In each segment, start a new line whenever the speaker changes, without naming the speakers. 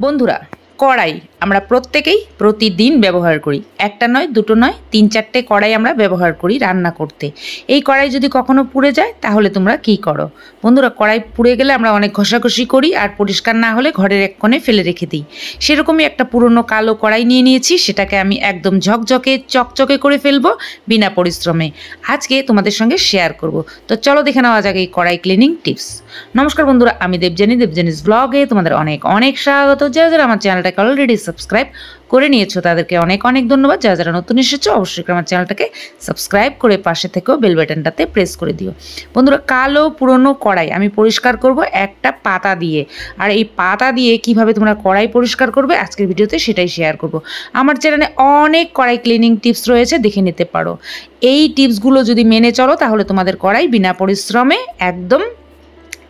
বন্ধুরা, কড়াই আমরা প্রত্যেকেই প্রতিদিন ব্যবহার করি। একটা নয়, দুটো নয়, 3-4টে কড়াই আমরা ব্যবহার করি রান্না করতে। এই কড়াই যদি কখনো পুড়ে যায় তাহলে তোমরা কি করো? বন্ধুরা, কড়াই পুড়ে গেলে আমরা অনেক ঘষাঘষি করি আর পরিষ্কার না হলে ঘরের এক কোণে ফেলে রেখে দিই। সেরকমই একটা পুরনো কালো কড়াই নিয়ে নিয়েছি, সেটাকে আমি একদম ঝকঝকে চকচকে করে ফেলবো বিনা পরিশ্রমে। আজকে তোমাদের সঙ্গে শেয়ার করব। তো চলো দেখে নেওয়া যাক এই কড়াই ক্লিনিং টিপস। নমস্কার বন্ধুরা, আমি দেবজানিস ব্লগে তোমাদের অনেক অনেক স্বাগত। যারা আমার চ্যানেলটাকে অলরেডি সাবস্ক্রাইব করে নিয়েছো তাদেরকে অনেক অনেক ধন্যবাদ। যারা নতুন এসেছো অবশ্যই আমার চ্যানেলটাকে সাবস্ক্রাইব করে পাশে থেকেও বেল বাটনটাতে প্রেস করে দিও। বন্ধুরা, কালো পুরনো কড়াই আমি পরিষ্কার করব একটা পাতা দিয়ে। আর এই পাতা দিয়ে কিভাবে তোমরা কড়াই পরিষ্কার করবে আজকের ভিডিওতে সেটাই শেয়ার করব। আমার চ্যানেলে অনেক কড়াই ক্লিনিং টিপস রয়েছে, দেখে নিতে পারো। এই টিপসগুলো যদি মেনে চলো তাহলে তোমাদের কড়াই বিনা পরিশ্রমে একদম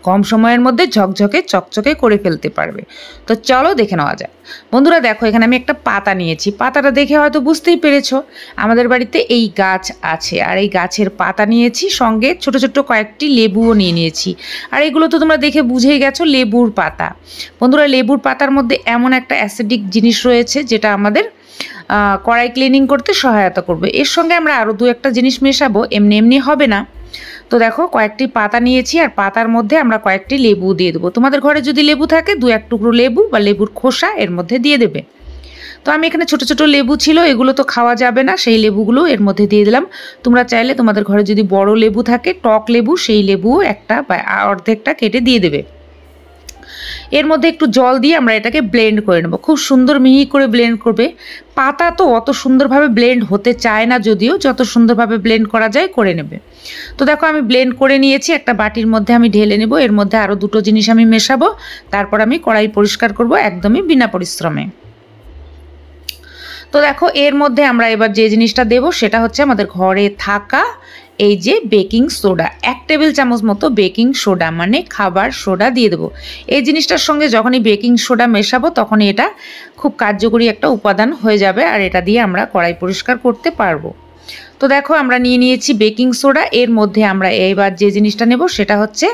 কম সময়ের মধ্যে ঝকঝকে চকচকে করে ফেলতে পারবে। তো চলো দেখে নেওয়া যাক। বন্ধুরা দেখো, এখানে আমি একটা পাতা নিয়েছি। পাতাটা দেখে হয়তো বুঝতেই পেরেছো আমাদের বাড়িতে এই গাছ আছে, আর এই গাছের পাতা নিয়েছি, সঙ্গে ছোট ছোট কয়েকটি লেবুও নিয়ে নিয়েছি। আর এগুলো তো তোমরা দেখে বুঝেই গেছো লেবুর পাতা। বন্ধুরা, লেবুর পাতার মধ্যে এমন একটা অ্যাসিডিক জিনিস রয়েছে যেটা আমাদের কড়াই ক্লিনিং করতে সহায়তা করবে। এর সঙ্গে আমরা আরও দু একটা জিনিস মেশাবো, এমনি এমনি হবে না। তো দেখো, কয়েকটি পাতা নিয়েছি আর পাতার মধ্যে আমরা কয়েকটি লেবু দিয়ে দেবো। তোমাদের ঘরে যদি লেবু থাকে 2-1 টুকরো লেবু বা লেবুর খোসা এর মধ্যে দিয়ে দেবে। তো আমি এখানে ছোট ছোট লেবু ছিল, এগুলো তো খাওয়া যাবে না, সেই লেবুগুলো এর মধ্যে দিয়ে দিলাম। তোমরা চাইলে তোমাদের ঘরে যদি বড় লেবু থাকে, টক লেবু, সেই লেবুও একটা বা অর্ধেকটা কেটে দিয়ে দেবে। এর মধ্যে একটু জল দিয়ে আমরা এটাকে ব্লেন্ড করে নেব। খুব সুন্দর মিহি করে ব্লেন্ড করবে। পাতা তো অত সুন্দরভাবে ব্লেন্ড হতে চায় না, যদিও যত সুন্দরভাবে ব্লেন্ড করা যায় করে নেবে। তো দেখো, আমি ব্লেন্ড করে নিয়েছি, একটা বাটির মধ্যে আমি ঢেলে নেব। এর মধ্যে আরও দুটো জিনিস আমি মেশাবো, তারপর আমি কড়াই পরিষ্কার করব একদমই বিনা পরিশ্রমে। তো দেখো, এর মধ্যে আমরা এবার যে জিনিসটা দেব সেটা হচ্ছে আমাদের ঘরে থাকা এই যে বেকিং সোডা। 1 টেবিল চামচ মতো বেকিং সোডা মানে খাবার সোডা দিয়ে দেবো। এই জিনিসটার সঙ্গে যখনই বেকিং সোডা মেশাবো তখনই এটা খুব কার্যকরী একটা উপাদান হয়ে যাবে, আর এটা দিয়ে আমরা কড়াই পরিষ্কার করতে পারবো। তো দেখো, আমরা নিয়ে নিয়েছি বেকিং সোডা। এর মধ্যে আমরা এবার যে জিনিসটা নেব সেটা হচ্ছে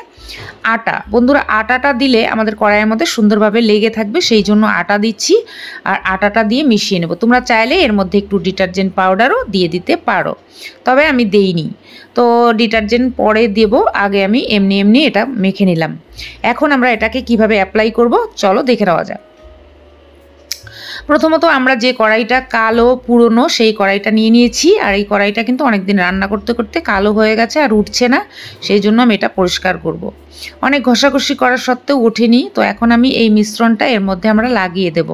আটা। বন্ধুরা, আটাটা দিলে আমাদের কড়াইয়ের মধ্যে সুন্দরভাবে লেগে থাকবে, সেই জন্য আটা দিচ্ছি। আর আটাটা দিয়ে মিশিয়ে নেব। তোমরা চাইলে এর মধ্যে একটু ডিটারজেন্ট পাউডারও দিয়ে দিতে পারো, তবে আমি দেইনি। তো ডিটারজেন্ট পরে দেব, আগে আমি এমনি এমনি এটা মেখে নিলাম। এখন আমরা এটাকে কিভাবে অ্যাপ্লাই করব চলো দেখে নেওয়া যাক। প্রথমত আমরা যে কড়াইটা কালো পুরনো সেই কড়াইটা নিয়ে নিয়েছি, আর এই কড়াইটা কিন্তু অনেকদিন রান্না করতে করতে কালো হয়ে গেছে আর উঠছে না, সেই জন্য আমি এটা পরিষ্কার করব। অনেক ঘষাঘষি করার সত্ত্বেও ওঠেনি। তো এখন আমি এই মিশ্রণটা এর মধ্যে আমরা লাগিয়ে দেব।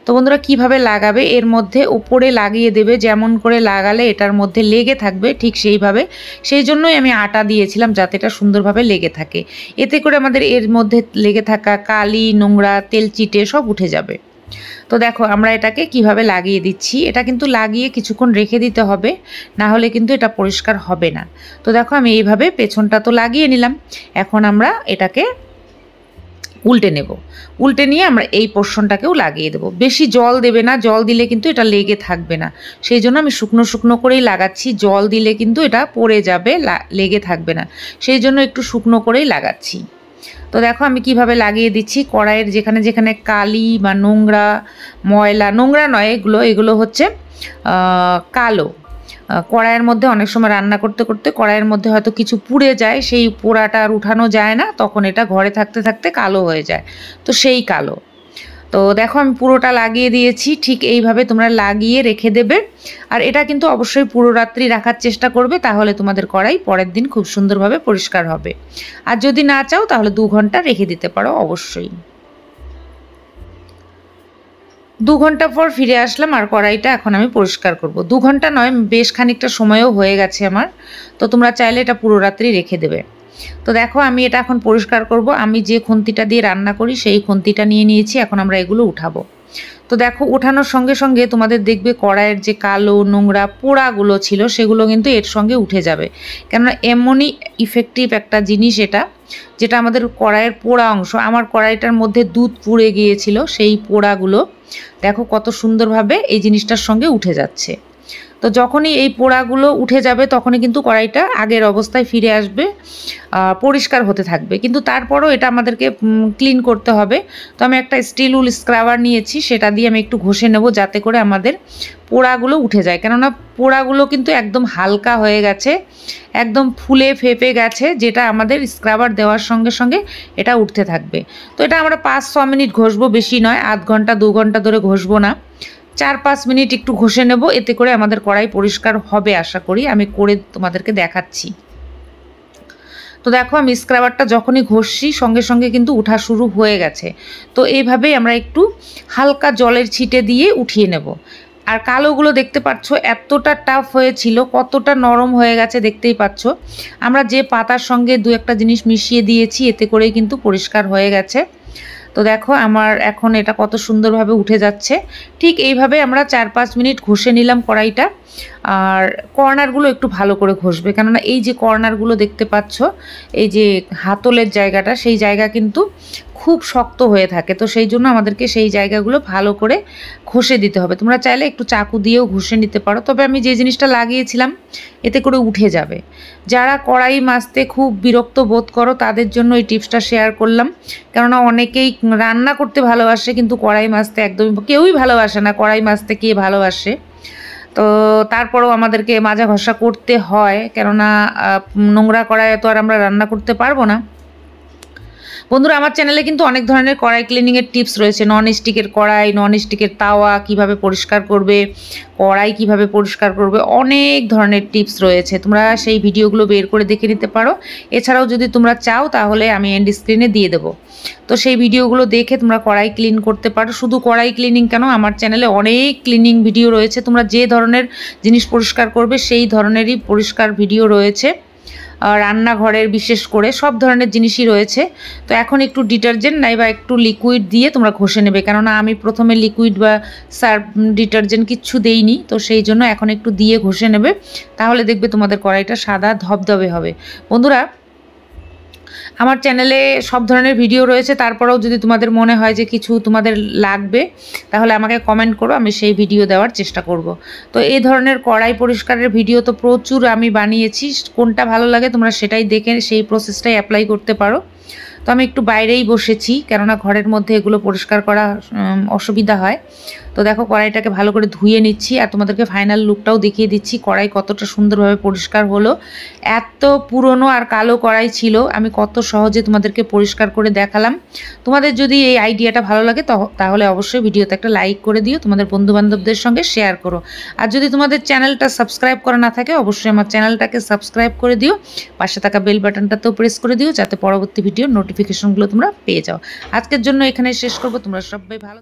তো বন্ধুরা, কিভাবে লাগাবে, এর মধ্যে উপরে লাগিয়ে দেবে, যেমন করে লাগালে এটার মধ্যে লেগে থাকবে ঠিক সেইভাবে। সেই জন্যই আমি আটা দিয়েছিলাম, যাতে এটা সুন্দরভাবে লেগে থাকে। এতে করে আমাদের এর মধ্যে লেগে থাকা কালি, নোংরা, তেল চিটে সব উঠে যাবে। তো দেখো, আমরা এটাকে কিভাবে লাগিয়ে দিচ্ছি। এটা কিন্তু লাগিয়ে কিছুক্ষণ রেখে দিতে হবে, না হলে কিন্তু এটা পরিষ্কার হবে না। তো দেখো, আমি এইভাবে পেছনটা তো লাগিয়ে নিলাম। এখন আমরা এটাকে উল্টে নেব। উল্টে নিয়ে আমরা এই পোর্শনটাকেও লাগিয়ে দেবো। বেশি জল দেবে না, জল দিলে কিন্তু এটা লেগে থাকবে না। সেই জন্য আমি শুকনো শুকনো করেই লাগাচ্ছি। জল দিলে কিন্তু এটা পড়ে যাবে, লেগে থাকবে না। সেই জন্য একটু শুকনো করেই লাগাচ্ছি। তো দেখো, আমি কিভাবে লাগিয়ে দিচ্ছি। কড়াইয়ের যেখানে যেখানে কালি বা নোংরা, ময়লা, নোংরা নয়, এগুলো হচ্ছে কালো। কড়াইয়ের মধ্যে অনেক সময় রান্না করতে করতে কড়াইয়ের মধ্যে হয়তো কিছু পুড়ে যায়, সেই পোড়াটা আর উঠানো যায় না, তখন এটা ঘরে থাকতে থাকতে কালো হয়ে যায়। তো সেই কালো। তো দেখো, আমি পুরোটা লাগিয়ে দিয়েছি। ঠিক এইভাবে তোমরা লাগিয়ে রেখে দেবে। আর এটা কিন্তু অবশ্যই পুরো রাত্রি রাখার চেষ্টা করবে, তাহলে তোমাদের কড়াই পরের দিন খুব সুন্দরভাবে পরিষ্কার হবে। আর যদি না চাও তাহলে 2 ঘন্টা রেখে দিতে পারো অবশ্যই। 2 ঘন্টা পর ফিরে আসলাম, আর কড়াইটা এখন আমি পরিষ্কার করব। 2 ঘন্টা নয়, বেশ খানিকটা সময়ও হয়ে গেছে আমার। তো তোমরা চাইলে এটা পুরো রাত্রি রেখে দেবে। তো দেখো, আমি এটা এখন পরিষ্কার করব। আমি যে খুন্তিটা দিয়ে রান্না করি সেই খুন্তিটা নিয়ে নিয়েছি। এখন আমরা এগুলো উঠাবো। তো দেখো, ওঠানোর সঙ্গে সঙ্গে তোমাদের দেখবে কড়াইয়ের যে কালো নোংরা পোড়াগুলো ছিল সেগুলো কিন্তু এর সঙ্গে উঠে যাবে। কেননা এমনই ইফেক্টিভ একটা জিনিস এটা, যেটা আমাদের কড়াইয়ের পোড়া অংশ। আমার কড়াইটার মধ্যে দুধ পুড়ে গিয়েছিল, সেই পোড়াগুলো দেখো কত সুন্দরভাবে এই জিনিসটার সঙ্গে উঠে যাচ্ছে। তো যখনই এই পোড়াগুলো উঠে যাবে তখনই কিন্তু কড়াইটা আগের অবস্থায় ফিরে আসবে, পরিষ্কার হতে থাকবে। কিন্তু তারপরও এটা আমাদেরকে ক্লিন করতে হবে। তো আমি একটা স্টিল উল স্ক্রাবার নিয়েছি, সেটা দিয়ে আমি একটু ঘষে নেব যাতে করে আমাদের পোড়াগুলো উঠে যায়। কেননা পোড়াগুলো কিন্তু একদম হালকা হয়ে গেছে, একদম ফুলে ফেপে গেছে, যেটা আমাদের স্ক্রাবার দেওয়ার সঙ্গে সঙ্গে এটা উঠতে থাকবে। তো এটা আমরা 5-6 মিনিট ঘষবো, বেশি নয়, আধ ঘন্টা 2 ঘন্টা ধরে ঘষবো না, 4-5 মিনিট একটু ঘষে নেব। এতে করে আমাদের কড়াই পরিষ্কার হবে আশা করি। আমি করে তোমাদেরকে দেখাচ্ছি। তো দেখো আমি স্ক্রাবারটা যখনই ঘষছি সঙ্গে সঙ্গে কিন্তু উঠা শুরু হয়ে গেছে। তো এইভাবেই আমরা একটু হালকা জলের ছিটে দিয়ে উঠিয়ে নেব। আর কালোগুলো দেখতে পাচ্ছ এতটা টাফ হয়েছিল, কতটা নরম হয়ে গেছে দেখতেই পাচ্ছ। আমরা যে পাতার সঙ্গে 2-1টা জিনিস মিশিয়ে দিয়েছি, এতে করেই কিন্তু পরিষ্কার হয়ে গেছে। তো দেখো আমার এখন এটা কত সুন্দরভাবে উঠে যাচ্ছে। ঠিক এইভাবে আমরা 4-5 মিনিট ঘষে নিলাম কড়াইটা। আর কর্নারগুলো একটু ভালো করে ঘষবে, কেননা এই যে কর্নারগুলো দেখতে পাচ্ছ, এই যে হাতলের জায়গাটা, সেই জায়গা কিন্তু খুব শক্ত হয়ে থাকে। তো সেই জন্য আমাদেরকে সেই জায়গাগুলো ভালো করে ঘষে দিতে হবে। তোমরা চাইলে একটু চাকু দিয়েও ঘষে নিতে পারো, তবে আমি যে জিনিসটা লাগিয়েছিলাম এতে করে উঠে যাবে। যারা কড়াই মাজতে খুব বিরক্ত বোধ করো তাদের জন্য এই টিপসটা শেয়ার করলাম। কেননা অনেকেই রান্না করতে ভালোবাসে কিন্তু কড়াই মাজতে একদমই, কেউই ভালোবাসে না, কড়াই মাজতে কে ভালোবাসে। তো তারপরেও আমাদেরকে মাজা ঘষা করতে হয়, কেননা নোংরা কড়াইয়ে তো আর আমরা রান্না করতে পারবো না। বন্ধুরা, আমার চ্যানেলে কিন্তু অনেক ধরনের কড়াই ক্লিনিংয়ের টিপস রয়েছে। নন স্টিকের কড়াই, নন স্টিকের তাওয়া কিভাবে পরিষ্কার করবে, কড়াই কিভাবে পরিষ্কার করবে, অনেক ধরনের টিপস রয়েছে। তোমরা সেই ভিডিওগুলো বের করে দেখে নিতে পারো। এছাড়াও যদি তোমরা চাও তাহলে আমি এন্ড স্ক্রিনে দিয়ে দেবো। তো সেই ভিডিওগুলো দেখে তোমরা কড়াই ক্লিন করতে পারো। শুধু কড়াই ক্লিনিং কেন, আমার চ্যানেলে অনেক ক্লিনিং ভিডিও রয়েছে। তোমরা যে ধরনের জিনিস পরিষ্কার করবে সেই ধরনেরই পরিষ্কার ভিডিও রয়েছে। রান্নাঘরের বিশেষ করে সব ধরনের জিনিসই রয়েছে। তো এখন একটু ডিটারজেন্ট নাই বা একটু লিকুইড দিয়ে তোমরা ঘষে নেবে, কেননা আমি প্রথমে লিকুইড বা সার্ফ ডিটারজেন্ট কিচ্ছু দেইনি। তো সেই জন্য এখন একটু দিয়ে ঘষে নেবে, তাহলে দেখবে তোমাদের কড়াইটা সাদা ধবধবে হবে। বন্ধুরা, আমার চ্যানেলে সব ধরনের ভিডিও রয়েছে, তারপরেও যদি তোমাদের মনে হয় যে কিছু তোমাদের লাগবে তাহলে আমাকে কমেন্ট করো, আমি সেই ভিডিও দেওয়ার চেষ্টা করব। তো এই ধরনের কড়াই পরিষ্কারের ভিডিও তো প্রচুর আমি বানিয়েছি, কোনটা ভালো লাগে তোমরা সেটাই দেখে সেই প্রসেসটাই অ্যাপ্লাই করতে পারো। তো আমি একটু বাইরেই বসেছি, কেননা ঘরের মধ্যে এগুলো পরিষ্কার করা অসুবিধা হয়। তো দেখো কড়াইটাকে ভালো করে ধুয়ে নিচ্ছি আর তোমাদেরকে ফাইনাল লুকটাও দেখিয়ে দিচ্ছি কড়াই কতটা সুন্দরভাবে পরিষ্কার হলো। এত পুরনো আর কালো কড়াই ছিল, আমি কত সহজে তোমাদেরকে পরিষ্কার করে দেখালাম। তোমাদের যদি এই আইডিয়াটা ভালো লাগে তাহলে অবশ্যই ভিডিওতে একটা লাইক করে দিও, তোমাদের বন্ধুবান্ধবদের সঙ্গে শেয়ার করো। আর যদি তোমাদের চ্যানেলটা সাবস্ক্রাইব করা না থাকে অবশ্যই আমার চ্যানেলটাকে সাবস্ক্রাইব করে দিও, পাশে থাকা বেল বাটনটাতেও প্রেস করে দিও, যাতে পরবর্তী ভিডিওর নোটিফিকেশনগুলো তোমরা পেয়ে যাও। আজকের জন্য এখানে শেষ করবো। তোমরা সবাই ভালো